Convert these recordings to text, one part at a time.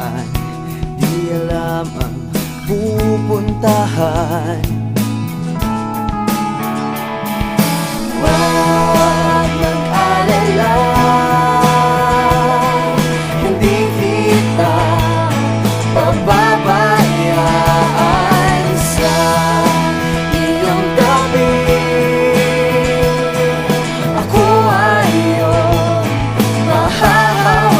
saan di alam ang pupuntahan. Huwag mag-alala, hindi kita pababayaan sa iyong tabi. Ako ay iyong mahahawakan.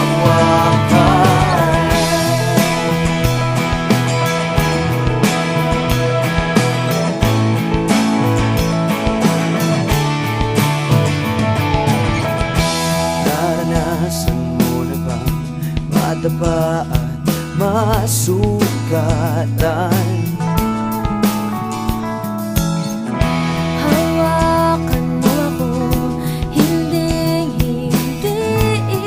Naranasan mo na bang madapa at masugatan? Hawakan mo ako, hindi iiwan.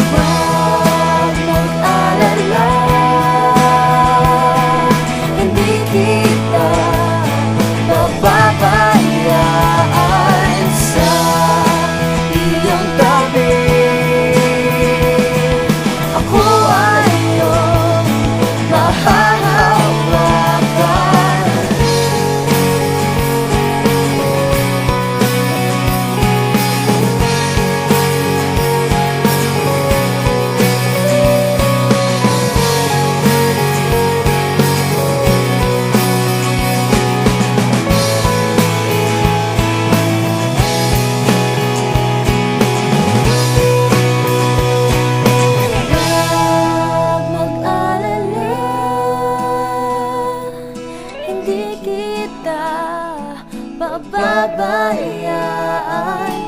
Huwag mag-alala, hindi kita pababayaan sa iyong tabi. Ako ay iyong mahahawakan. Huwag mag-alala, hindi kita pababayaan